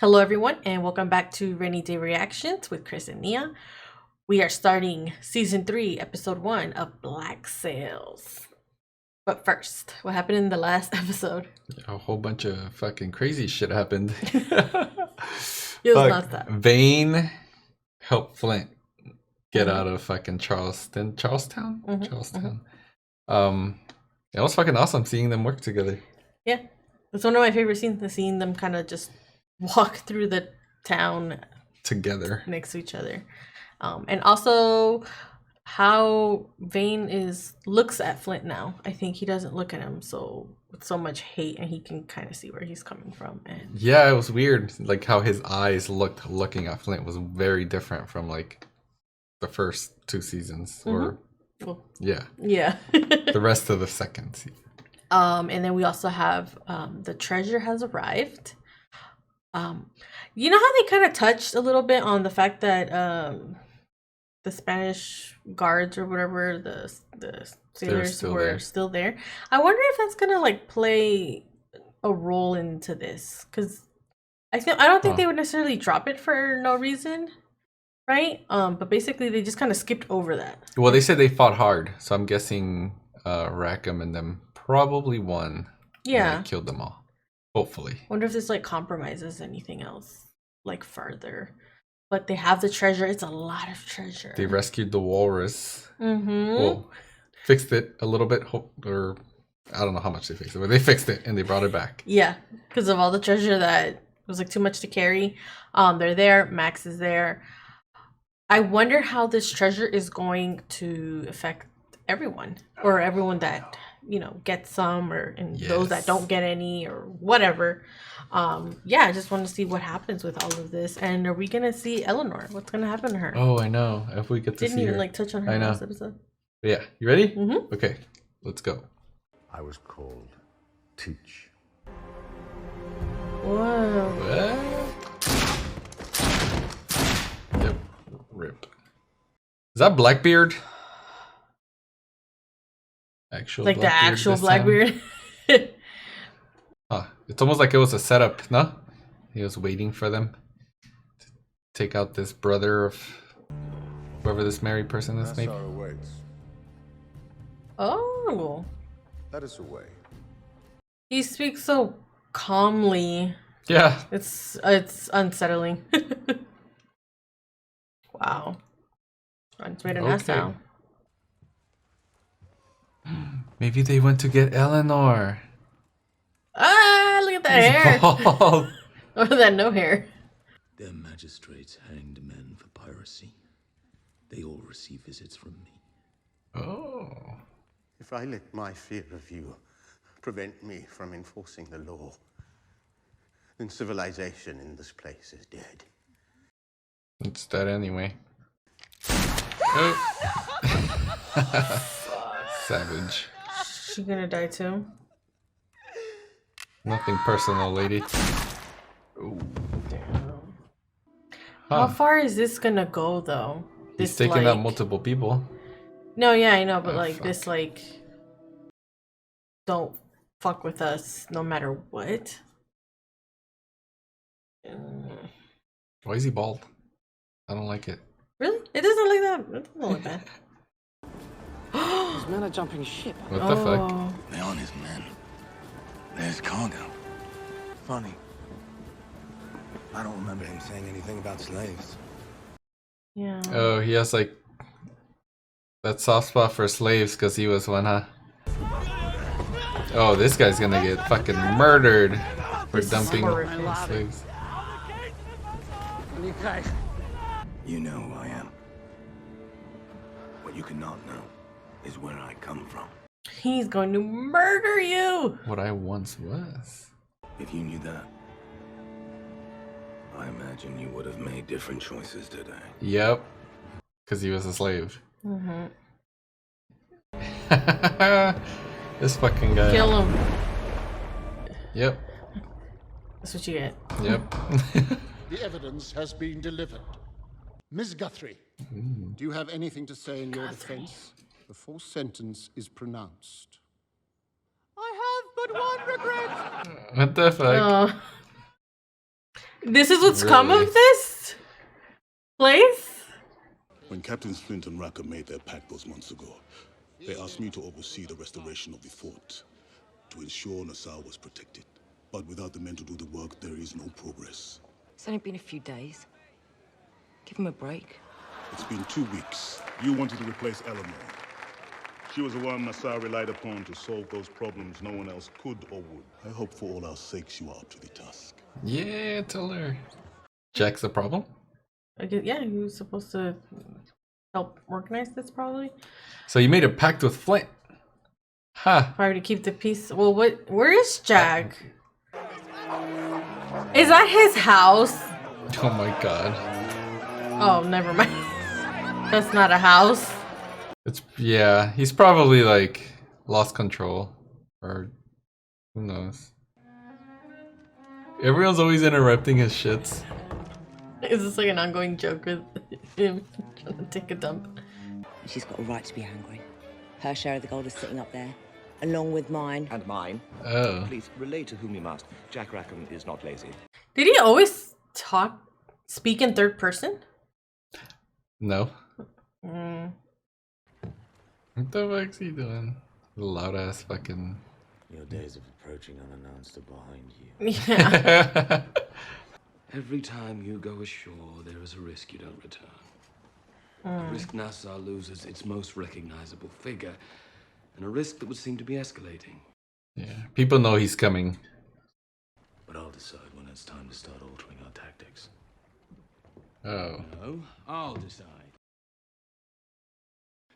Hello, everyone, and welcome back to Rainy Day Reactions with Chris and Nia. We are starting Season 3, Episode 1 of Black Sails. But first, what happened in the last episode? A whole bunch of fucking crazy shit happened. It was nonstop. Vane helped Flint get out of fucking Charlestown? Charlestown? It was fucking awesome seeing them work together. Yeah, it's one of my favorite scenes, seeing them kind of just walk through the town together next to each other. And also how Vane looks at Flint now. I think he doesn't look at him with so much hate, and he can kind of see where he's coming from. And yeah, it was weird, like how his eyes looking at Flint was very different from like the first two seasons, or yeah the rest of the second season. And then we also have the treasure has arrived. You know how they kind of touched a little bit on the fact that the Spanish guards or whatever, the sailors were still there. I wonder if that's gonna like play a role into this, because I don't think they would necessarily drop it for no reason, right? But basically they just kind of skipped over that. Well, they said they fought hard, so I'm guessing Rackham and them probably won. Yeah, and killed them all. Hopefully. Wonder if this like compromises anything else like further. But they have the treasure. It's a lot of treasure. They rescued the walrus. Well, fixed it a little bit, or I don't know how much they fixed it, but they fixed it and they brought it back. Yeah, because of all the treasure that was like too much to carry. They're there. Max is there. I wonder how this treasure is going to affect everyone, or everyone that gets some, or those that don't get any, or whatever. Yeah, I just want to see what happens with all of this. And are we gonna see Eleanor? What's gonna happen to her? Oh, I know. If we get to Didn't see even her. like touch on her last episode. Yeah, you ready? Okay, let's go. I was called Teach. Whoa. What? Yep. Rip. Is that Blackbeard? Actual like Blackbeard, the actual Blackbeard. It's almost like it was a setup, no? He was waiting for them to take out this brother of whoever this married person is, maybe. Oh. Let us away. He speaks so calmly. Yeah. It's unsettling. Wow. It's made an ass now. Maybe they went to get Eleanor. Ah, look at that hair. Bald. Or that no hair. Their magistrates hanged men for piracy. They all receive visits from me. Oh. If I let my fear of you prevent me from enforcing the law, then civilization in this place is dead. It's dead anyway. Oh. Savage. She gonna die too? Nothing personal, lady. Ooh. Damn. How far is this gonna go, though? He's taking out multiple people. No, yeah, I know, but this, don't fuck with us no matter what. Why is he bald? I don't like it. Really? It doesn't look that. It doesn't look bad. These men are jumping ship. What the fuck? They aren't his men. They're his cargo. Funny. I don't remember him saying anything about slaves. Yeah. Oh, he has like that soft spot for slaves because he was one, huh? Oh, this guy's gonna get fucking murdered for dumping slaves. You know who I am. What you cannot know is where I come from. He's going to murder you! What I once was. If you knew that, I imagine you would have made different choices today. Yep. Because he was a slave. This fucking guy. Kill him. Yep. That's what you get. Yep. The evidence has been delivered. Ms. Guthrie, do you have anything to say in your defense before sentence is pronounced? I have but one regret. What the fuck? This is what's come of this place? When Captains Flint and Rackham made their pact those months ago, they asked me to oversee the restoration of the fort, to ensure Nassau was protected. But without the men to do the work, there is no progress. It's only been a few days. Give him a break. It's been 2 weeks. You wanted to replace Eleanor. She was the one Nassau relied upon to solve those problems no one else could or would. I hope for all our sakes you are up to the task. Yeah, tell her. Jack's the problem? I guess, yeah, he was supposed to help organize this, probably. So you made a pact with Flint. Huh. Probably to keep the peace. Well, where is Jack? Is that his house? Oh my god. Oh, never mind. That's not a house. Yeah, he's probably like lost control. Or who knows. Everyone's always interrupting his shits. Is this like an ongoing joke with him trying to take a dump? She's got a right to be angry. Her share of the gold is sitting up there, along with mine. And mine. Oh. Please, relay to whom you must. Jack Rackham is not lazy. Did he always speak in third person? No. What the fuck's he doing? Loud ass fucking. Your days of approaching unannounced are behind you. Yeah. Every time you go ashore, there is a risk you don't return. A risk Nassau loses its most recognizable figure, and a risk that would seem to be escalating. Yeah, people know he's coming. But I'll decide when it's time to start altering our tactics. Oh. No, I'll decide.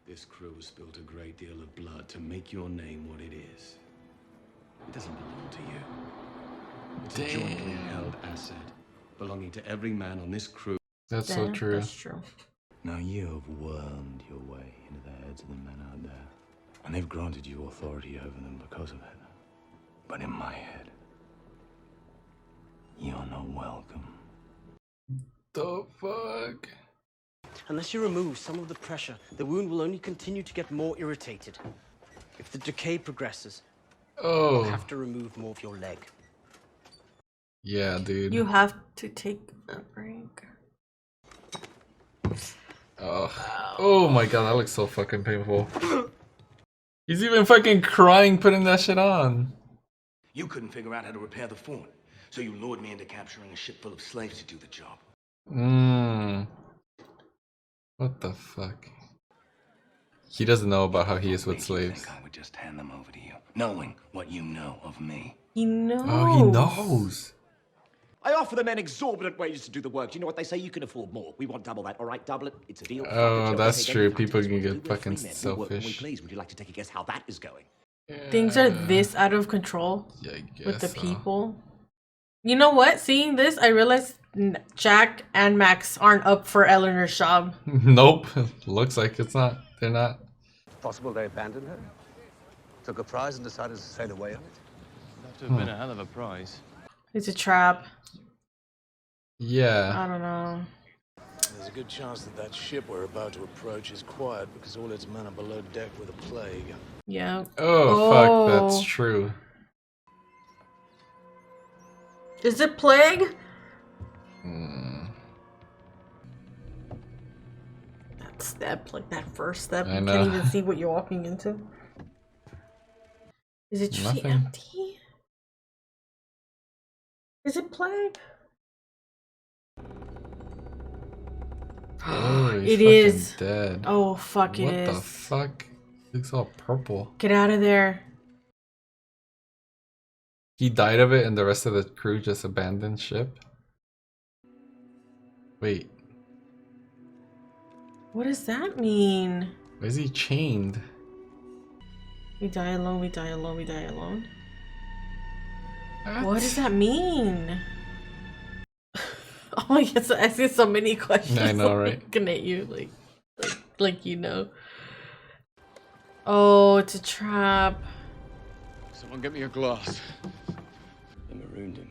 This crew has spilled a great deal of blood to make your name what it is. It doesn't belong to you. It's a jointly held asset, belonging to every man on this crew. That's so true. That's true. Now you have wormed your way into the heads of the men out there, and they've granted you authority over them because of it. But in my head, you're not welcome. The fuck? Unless you remove some of the pressure, the wound will only continue to get more irritated. If the decay progresses, you'll have to remove more of your leg. Yeah, dude. You have to take a break. Oh my god, that looks so fucking painful. He's even fucking crying putting that shit on. You couldn't figure out how to repair the fort, so you lured me into capturing a ship full of slaves to do the job. What the fuck? He doesn't know about how he is with Make you slaves. think I would just hand them over to you, knowing what you know of me. He knows. Oh, he knows. I offer the men exorbitant wages to do the work. Do you know what they say? You can afford more. We want double that. All right, double it. It's a deal. Oh, that's true. People can get fucking selfish. Please, would you like to take a guess how that is going? Things are this out of control Yeah, I guess with the so. people. You know what? Seeing this, I realized Jack and Max aren't up for Eleanor's job. Nope. Looks like it's not. They're not. Possible they abandoned her? Took a prize and decided to sail away on it? Have to have been a hell of a prize. It's a trap. Yeah. I don't know. There's a good chance that that ship we're about to approach is quiet because all its men are below deck with a plague. Yeah. Oh, fuck. That's true. Is it plague? That step, like that first step, I you know. can't even see what you're walking into. Is it truly Nothing. empty? Is it plague? Oh, he's It fucking is. dead. Oh, fuck, it What is. the fuck? Looks all purple. Get out of there. He died of it and the rest of the crew just abandoned ship? Wait. What does that mean? Why is he chained? We die alone, we die alone, we die alone. What? What does that mean? Oh my god, so asking so many questions. I know, right? Looking at you like you know. Oh, it's a trap. Someone get me a glass. They marooned him.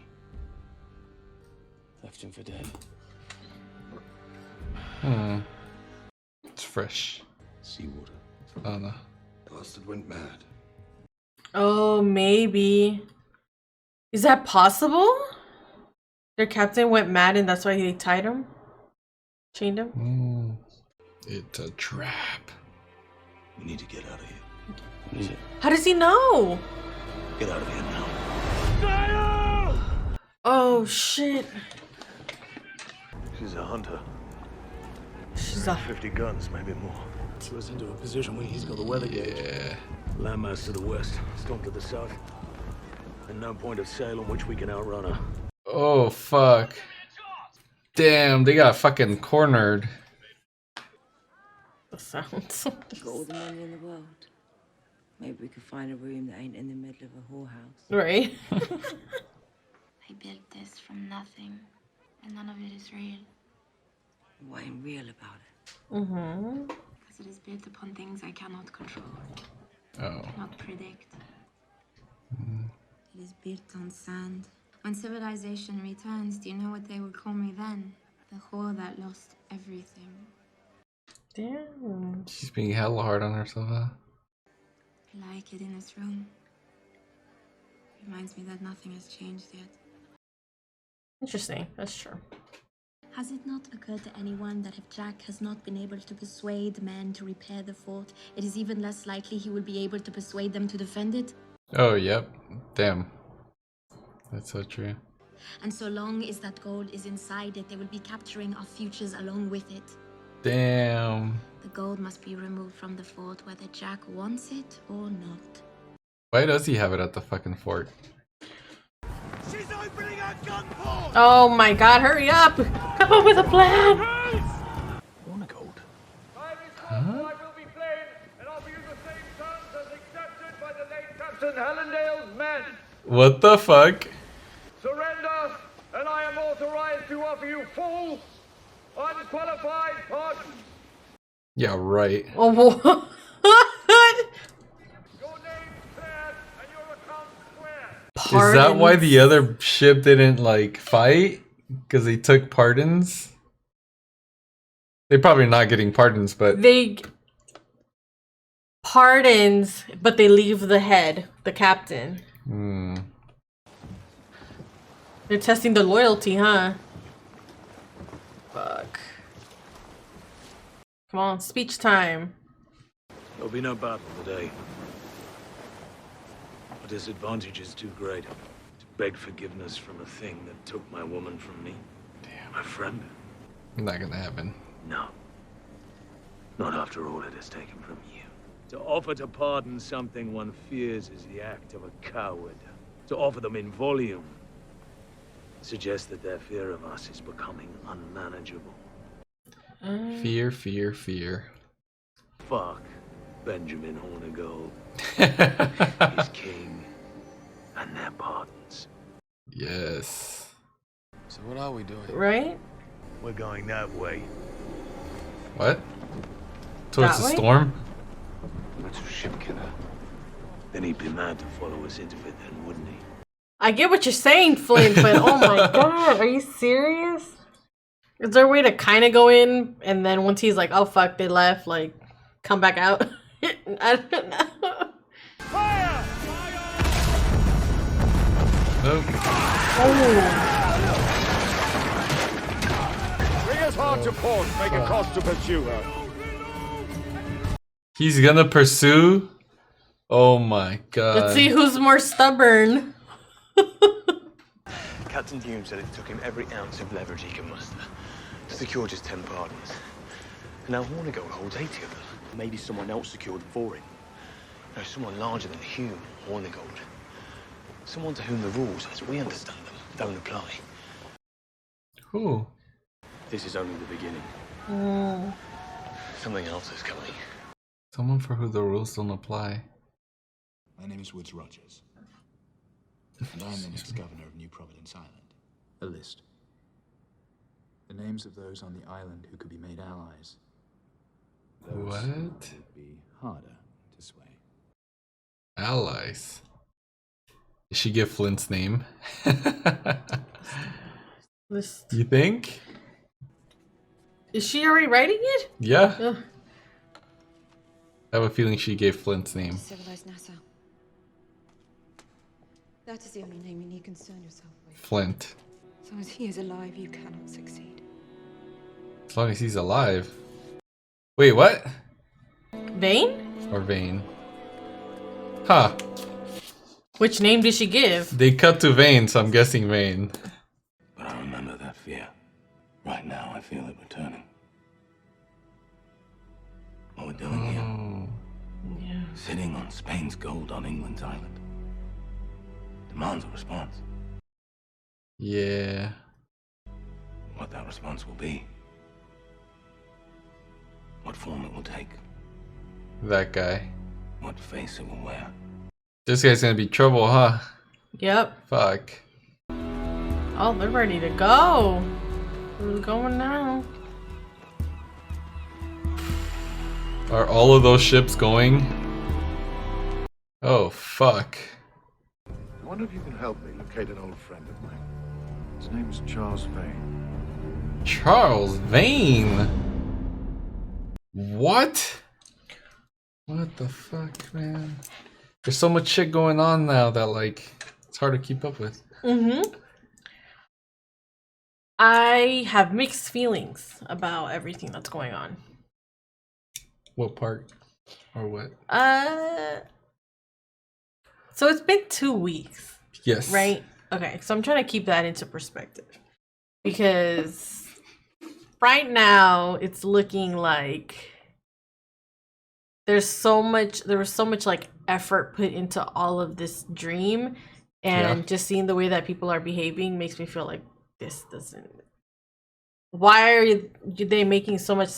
Left him for dead. It's fresh. Seawater. Oh no. Bastard went mad. Oh, maybe. Is that possible? Their captain went mad and that's why they tied him? Chained him? It's a trap. We need to get out of here. How does he know? Get out of here now. Oh shit. She's a hunter. She's a 50 guns, maybe more. Threw us into a position where he's got the weather gauge. Landmass to the west, storm to the south. And no point of sail on which we can outrun her. Oh fuck. Damn, they got fucking cornered. The sounds. All the money in the world. Maybe we could find a room that ain't in the middle of a whorehouse. Right. I built this from nothing, and none of it is real. What ain't real about it? Because it is built upon things I cannot control. Cannot predict. It is built on sand. When civilization returns, do you know what they will call me then? The whore that lost everything. Damn. She's being hella hard on herself, huh? Like it in its room. Reminds me that nothing has changed yet. Interesting. That's true. Has it not occurred to anyone that if Jack has not been able to persuade men to repair the fort, it is even less likely he will be able to persuade them to defend it? Oh, yep. Damn. That's so true. And so long as that gold is inside it, they will be capturing our futures along with it. Damn. The gold must be removed from the fort whether Jack wants it or not. Why does he have it at the fucking fort? She's opening her gun port! Oh my god, hurry up! Come up with a plan! Want a gold? Huh? I will be plain and offer you the same terms as accepted by the late Captain Hallandale's men. What the fuck? Surrender, and I am authorized to offer you full, unqualified pardon. Yeah, right. Oh, what? Your name cleared and your account squared. Is that why the other ship didn't, like, fight? Because they took pardons? They're probably not getting pardons, but... They... Pardons, but they leave the head, the captain. They're testing the loyalty, huh? Fuck. Come on, speech time. There'll be no battle today. The disadvantage is too great. To beg forgiveness from a thing that took my woman from me. Damn, my friend. Not gonna happen. No. Not after all it has taken from you. To offer to pardon something one fears is the act of a coward. To offer them in volume suggests that their fear of us is becoming unmanageable. Fear, fear, fear. Fuck Benjamin Hornigold, his king, and their pardons. Yes. So what are we doing? Right? We're going that way. What? Towards That the way? storm? That's a ship killer. Then he'd be mad to follow us into it then, wouldn't he? I get what you're saying, Flint, but oh my god, are you serious? Is there a way to kind of go in and then once he's like, oh fuck, they left, like, come back out? I don't know. Fire! Nope. Bring us hard to port, make a cost to pursue her. He's gonna pursue? Oh my god. Let's see who's more stubborn. Captain Hume said it took him every ounce of leverage he could muster to secure just 10 pardons. And now Hornigold holds 80 of them. Maybe someone else secured them for him. No, someone larger than Hume, Hornigold. Someone to whom the rules, as we understand them, don't apply. Who? This is only the beginning. Something else is coming. Someone for who the rules don't apply. My name is Woods Rogers, and I am the next governor of New Providence Island. A list. The names of those on the island who could be made allies. Those What? who would be harder to sway. Allies. Did she give Flint's name? List. You think? Is she already writing it? Yeah. Ugh. I have a feeling she gave Flint's name. Civilized Nassau. That is the only name you need concern yourself with. Flint. As long as he is alive, you cannot succeed. As long as he's alive. Wait, what? Vane? Or Vane. Huh. Which name did she give? They cut to Vane, so I'm guessing Vane. But I remember that fear. Right now, I feel it returning. What we're doing here. Yeah. Sitting on Spain's gold on England's island. Demands a response. Yeah. What that response will be. What form it will take. That guy. What face it will wear. This guy's gonna be trouble, huh? Yep. Fuck. Oh, they're ready to go. We're going now. Are all of those ships going? Oh, fuck. I wonder if you can help me locate an old friend of mine. His name's Charles Vane. Charles Vane? What? What the fuck, man? There's so much shit going on now that, like, it's hard to keep up with. I have mixed feelings about everything that's going on. What part? Or what? So it's been 2 weeks. Yes. Right? Okay, so I'm trying to keep that into perspective. Because right now it's looking like there was so much like effort put into all of this dream, and just seeing the way that people are behaving makes me feel like this doesn't. Why are they making so much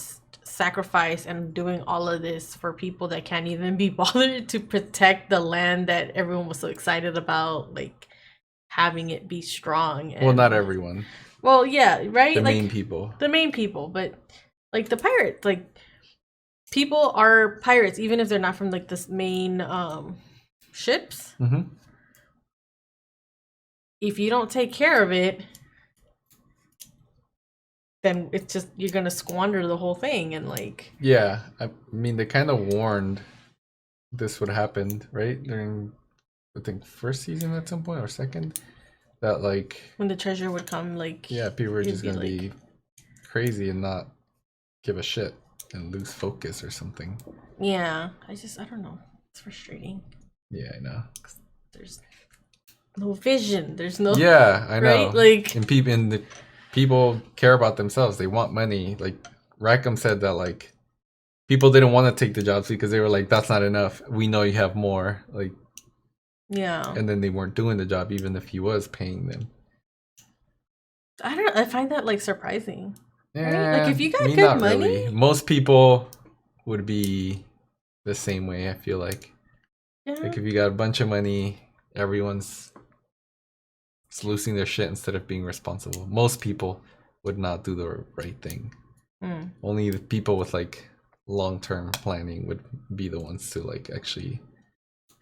sacrifice and doing all of this for people that can't even be bothered to protect the land that everyone was so excited about, like having it be strong? And, well, not everyone. Well, yeah, right. The like, main people. The main people, but like the pirates, like people are pirates even if they're not from like this main ships. If you don't take care of it, then it's just you're gonna squander the whole thing. And like, yeah, I mean they kind of warned this would happen, right? During I think first season at some point or second, that like when the treasure would come, like people were just gonna like, be crazy and not give a shit and lose focus or something. Yeah, I don't know. It's frustrating. Yeah, I know. There's no vision. There's no. Yeah, I know. Right? Like, and people care about themselves. They want money. Like Rackham said that like people didn't want to take the jobs because they were like, that's not enough. We know you have more. Like, yeah. And then they weren't doing the job even if he was paying them. I find that like surprising. Yeah, right? Like if you got good money, really. Most people would be the same way. I feel like, like if you got a bunch of money, everyone's losing their shit instead of being responsible. Most people would not do the right thing. Only the people with like long-term planning would be the ones to like actually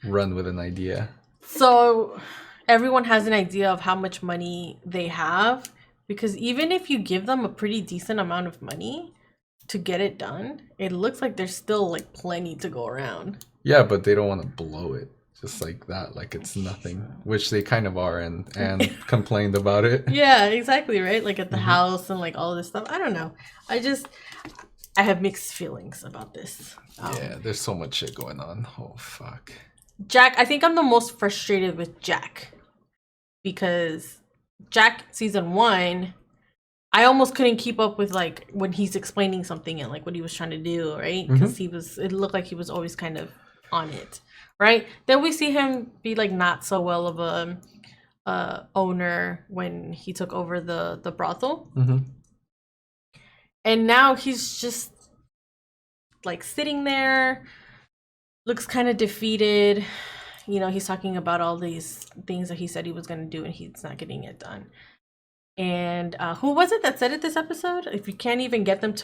run with an idea. So everyone has an idea of how much money they have, because even if you give them a pretty decent amount of money to get it done, it looks like there's still like plenty to go around. Yeah, but they don't want to blow it just like that, like it's nothing, which they kind of are, and complained about it. Yeah, exactly, right? Like at the house and like all this stuff. I don't know. I have mixed feelings about this. Yeah, there's so much shit going on. Oh, fuck. Jack, I think I'm the most frustrated with Jack. Because Jack season 1, I almost couldn't keep up with like when he's explaining something and like what he was trying to do, right? Because it looked like he was always kind of on it, right? Then we see him be like not so well of a owner when he took over the brothel. And now he's just like sitting there, looks kind of defeated. You know, he's talking about all these things that he said he was going to do and he's not getting it done. And who was it that said it this episode? If you can't even get them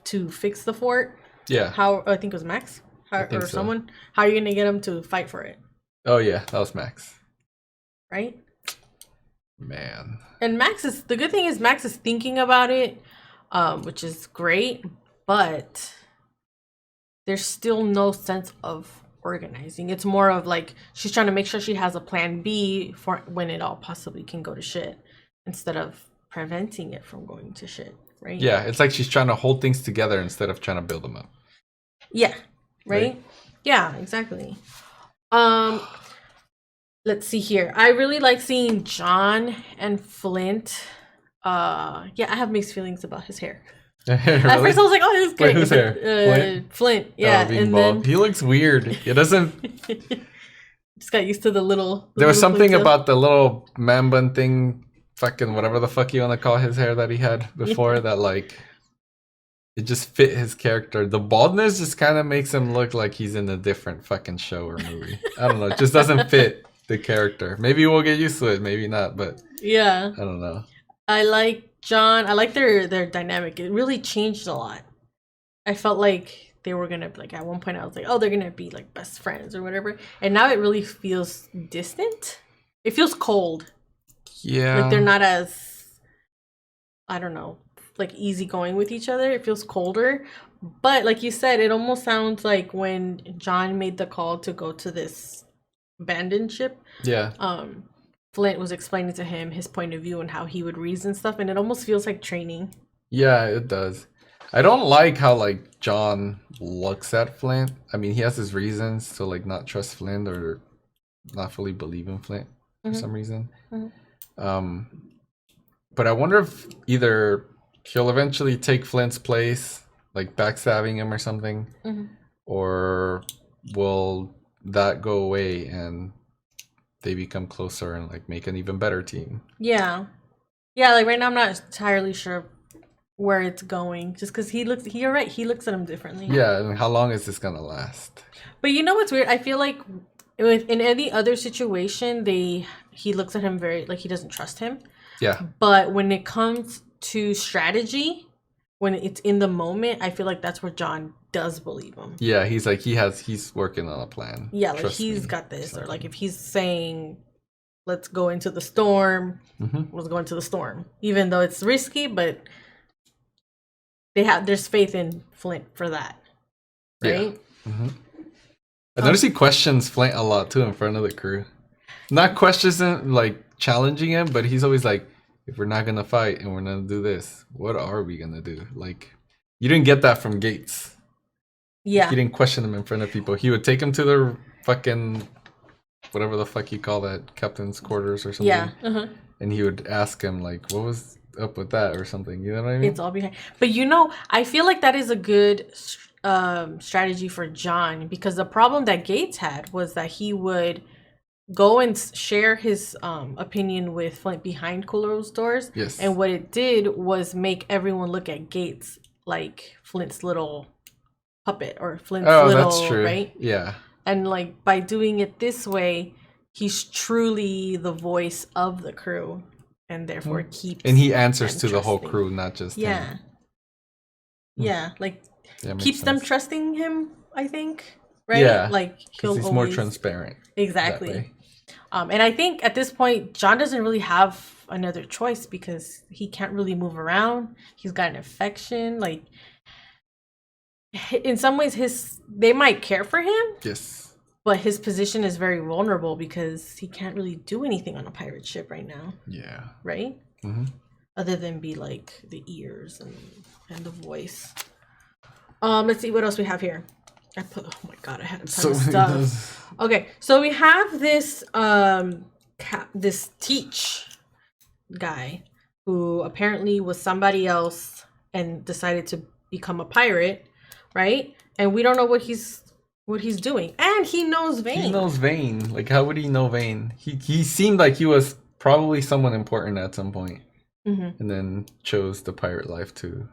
to fix the fort, I think it was Max or someone. How are you going to get them to fight for it? Oh yeah, that was Max. Right? Man. And the good thing is Max is thinking about it, which is great, but there's still no sense of organizing. It's more of like she's trying to make sure she has a plan B for when it all possibly can go to shit. instead of preventing it from going to shit, right? Yeah, it's like she's trying to hold things together instead of trying to build them up. Yeah, right? Yeah, exactly. Let's see here. I really like seeing John and Flint. Yeah, I have mixed feelings about his hair. Really? At first I was like, oh, this is great. Wait, whose hair? Flint, yeah. And then he looks weird. It doesn't just got used to the little there was something ponytail. about the little man bun thing, fucking whatever the fuck you want to call his hair that he had before that like it just fit his character. The baldness just kind of makes him look like he's in a different fucking show or movie. I don't know. It just doesn't fit the character. Maybe we'll get used to it. Maybe not. But yeah, I don't know. I like John. I like their dynamic. It really changed a lot. I felt like they were gonna like at one point. I was like, oh, they're gonna be like best friends or whatever. And now it really feels distant. It feels cold. Yeah, like they're not as, I don't know, like easygoing with each other. It feels colder. But like you said, it almost sounds like when John made the call to go to this abandoned ship. Yeah. Flint was explaining to him his point of view and how he would reason stuff, and it almost feels like training. Yeah, it does. I don't like how like John looks at Flint. I mean, he has his reasons to like not trust Flint or not fully believe in Flint for some reason. But I wonder if either he'll eventually take Flint's place, like backstabbing him or something, or will that go away and they become closer and like make an even better team? Yeah, like right now I'm not entirely sure where it's going, just because you're right, he looks at him differently. Yeah, and how long is this gonna last? But you know what's weird? I feel like in any other situation, he looks at him very like he doesn't trust him. Yeah. But when it comes to strategy, when it's in the moment, I feel like that's where John does believe him. Yeah, he's like he's working on a plan. Yeah, like he's got this, or like if he's saying, "Let's go into the storm," let's go into the storm, even though it's risky, but there's faith in Flint for that, right? Yeah. I notice he questions Flint a lot too in front of the crew. Not questions him, like challenging him, but he's always like, if we're not gonna fight and we're gonna do this, what are we gonna do? Like, you didn't get that from Gates. Yeah. He didn't question him in front of people. He would take him to their fucking, whatever the fuck you call that, captain's quarters or something. Yeah. And he would ask him, like, what was up with that or something. You know what I mean? It's all behind. But you know, I feel like that is a good strategy for John, because the problem that Gates had was that he would go and share his opinion with Flint behind closed doors. Yes. And what it did was make everyone look at Gates like Flint's little puppet or Flint's little, that's true. Right? Yeah. And like by doing it this way, he's truly the voice of the crew, and therefore keeps. And he answers to the whole crew, not just him. Yeah, like Yeah, keeps them trusting him, I think. Right? Yeah. Like he's more transparent. Exactly. And I think at this point, John doesn't really have another choice because he can't really move around. He's got an infection. Like, in some ways, they might care for him. Yes. But his position is very vulnerable because he can't really do anything on a pirate ship right now. Yeah. Right? Mm-hmm. Other than be like the ears and the voice. Let's see what else we have here. Oh my god, I had a ton of stuff. Okay, so we have this this Teach guy who apparently was somebody else and decided to become a pirate, right? And we don't know what he's doing. And he knows Vane. He knows Vane. Like, how would he know Vane? He seemed like he was probably someone important at some point. And then chose the pirate life too.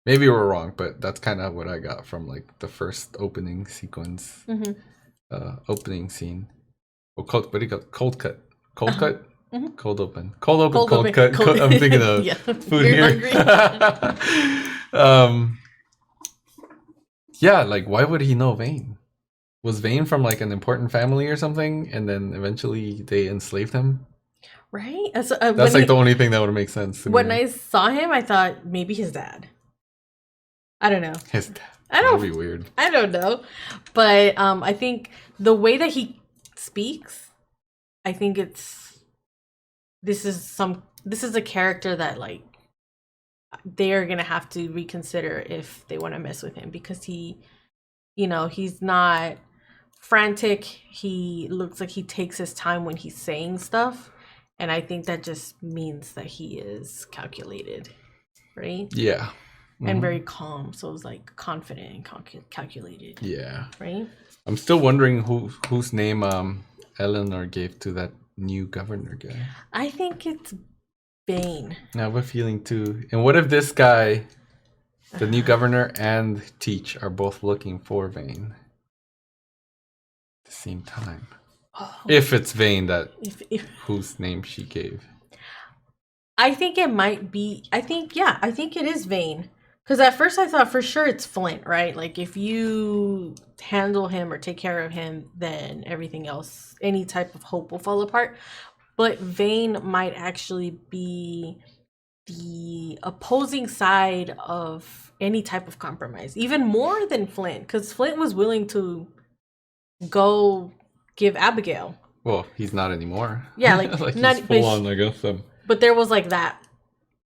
Maybe we're wrong, but that's kind of what I got from like the first opening sequence, opening scene. Well, what do you call it? Cold cut, cold cut, cold open, cold cut. I'm thinking of food here. Yeah, like why would he know Vane? Was Vane from like an important family or something, and then eventually they enslaved him? Right. That's like the only thing that would make sense. When I saw him, I thought maybe his dad. I don't know. His dad. That would be weird. I don't know. But I think the way that he speaks, I think this is some this is a character that like they're gonna have to reconsider if they want to mess with him, because he, you know, he's not frantic. He looks like he takes his time when he's saying stuff, and I think that just means that he is calculated, right? Yeah. And very calm. So it was like confident and calculated. Yeah. Right? I'm still wondering whose name Eleanor gave to that new governor guy. I think it's Bane. I have a feeling too. And what if this guy, the new governor and Teach, are both looking for Vane at the same time? Oh. If it's Vane that whose name she gave. I think it might be. I think it is Vane. Because at first I thought for sure it's Flint, right? Like if you handle him or take care of him, then everything else, any type of hope will fall apart. But Vane might actually be the opposing side of any type of compromise, even more than Flint, because Flint was willing to go give Abigail. Well, he's not anymore. Yeah, like, like not, he's full on, I guess. But there was like that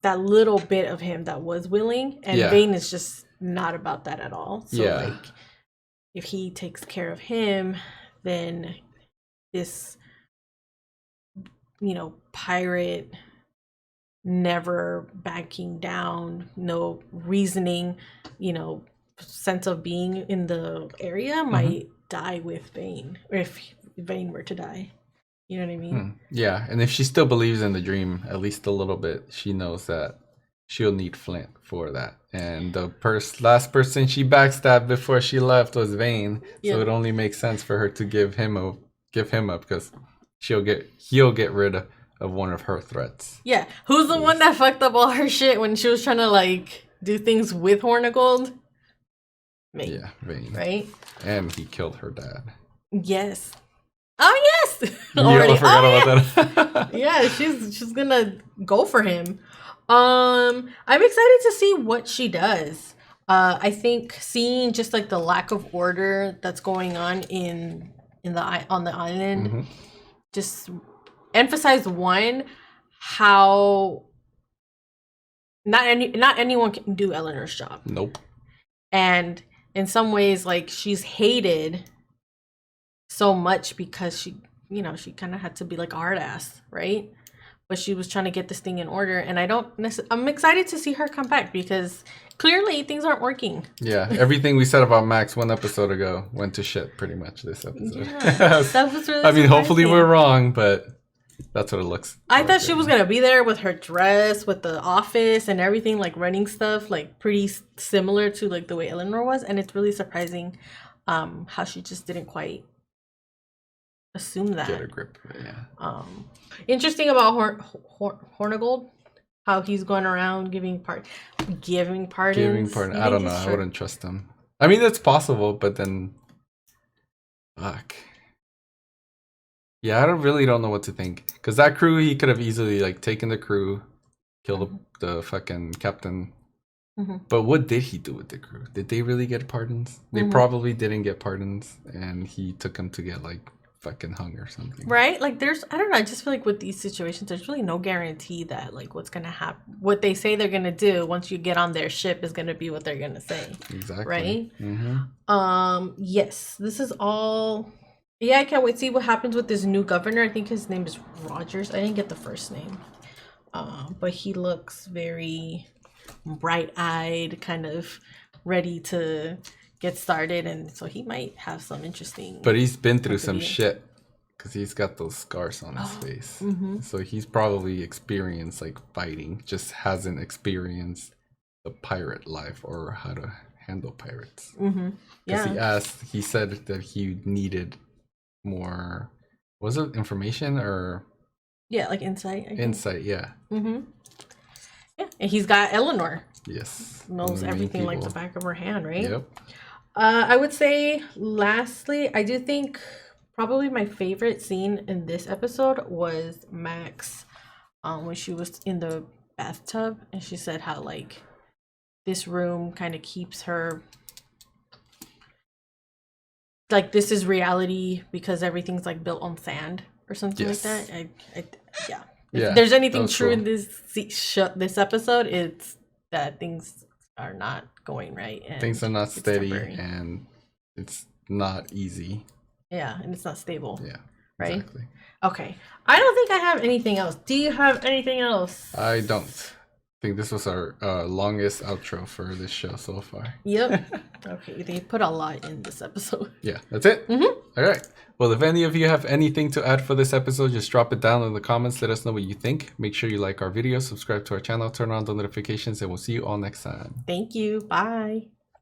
little bit of him that was willing, and Vane is just not about that at all. So like, if he takes care of him, then this, you know, pirate, never backing down, no reasoning, you know, sense of being in the area might die with Vane, or if Vane were to die. You know what I mean? Yeah, and if she still believes in the dream, at least a little bit, she knows that she'll need Flint for that. And the last person she backstabbed before she left was Vane, so it only makes sense for her to give him up because he'll get rid of one of her threats. Yeah, who's the one that fucked up all her shit when she was trying to like do things with Horn of Gold? Vane. Yeah, Vane. Right? And he killed her dad. Yes. Oh yes! Already. I forgot about that. Yeah, she's gonna go for him. I'm excited to see what she does. I think seeing just like the lack of order that's going on on the island, just emphasize one, how not anyone can do Eleanor's job. Nope. And in some ways, like, she's hated so much because she kind of had to be like a hard ass, right? But she was trying to get this thing in order, and I'm excited to see her come back because clearly things aren't working. Yeah, everything we said about Max 1 episode ago went to shit pretty much this episode. Yeah, that was really I mean, hopefully we're wrong, but that's what it looks I thought she was gonna be there with her dress, with the office and everything, like running stuff, like pretty similar to like the way Eleanor was, and it's really surprising how she just didn't quite assume that. Get a grip, yeah. Interesting about Hornigold, how he's going around giving pardons. I don't know. I wouldn't trust him. I mean, it's possible, but then, fuck. Yeah, I really don't know what to think. Because that crew, he could have easily like taken the crew, killed the fucking captain. But what did he do with the crew? Did they really get pardons? They probably didn't get pardons, and he took them to get like fucking hung or something. Right? Like I don't know, I just feel like with these situations, there's really no guarantee that like what's gonna happen, what they say they're gonna do once you get on their ship is gonna be what they're gonna say. Exactly. Right? Yes, this is all. Yeah, I can't wait to see what happens with this new governor. I think his name is Rogers. I didn't get the first name. But he looks very bright-eyed, kind of ready to get started, and so he might have some interesting. But he's been through some shit because he's got those scars on his face. So he's probably experienced like fighting, just hasn't experienced the pirate life or how to handle pirates. Because he said that he needed more, was it information or like insight? Insight, yeah. Yeah, and he's got Eleanor. Yes, knows everything like the back of her hand, right? Yep. I would say lastly, I do think probably my favorite scene in this episode was Max when she was in the bathtub and she said how like this room kind of keeps her like this is reality because everything's like built on sand or something like that. Yeah, If there's anything true in this episode, it's that things are not going right. And things are not steady, and it's not easy. Yeah, and it's not stable. Yeah, right. Exactly. Okay, I don't think I have anything else. Do you have anything else? I don't. I think this was our longest outro for this show so far. Yep. Okay, they put a lot in this episode. Yeah, that's it. All right. Well, if any of you have anything to add for this episode, just drop it down in the comments. Let us know what you think. Make sure you like our video, subscribe to our channel, turn on the notifications, and we'll see you all next time. Thank you. Bye.